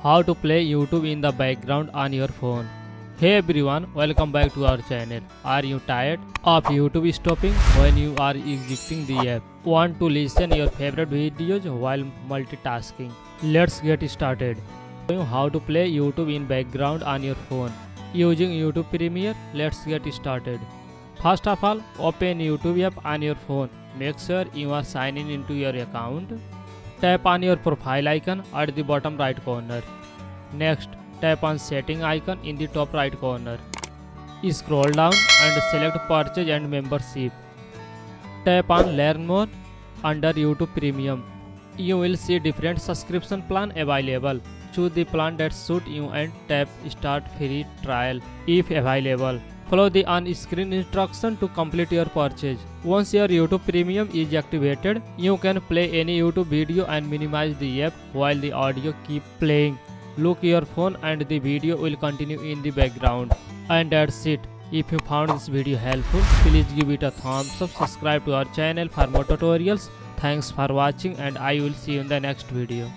How to play YouTube in the background on your phone. Hey everyone, welcome back to our channel. Are you tired of YouTube stopping when you are exiting the app? Want to listen your favorite videos while multitasking? Let's get started. How to play YouTube in background on your phone. Using YouTube Premiere, let's get started. First of all, open YouTube app on your phone. Make sure you are signing into your account. Tap on your profile icon at the bottom right corner. Next, tap on setting icon in the top right corner. Scroll down and select purchase and membership. Tap on learn more under YouTube Premium. You will see different subscription plan available. Choose the plan that suits you and tap start free trial if available. Follow the on-screen instruction to complete your purchase. Once your YouTube Premium is activated, you can play any YouTube video and minimize the app while the audio keep playing. Look your phone and the video will continue in the background. And that's it. If you found this video helpful, please give it a thumbs up, subscribe to our channel for more tutorials. Thanks for watching and I will see you in the next video.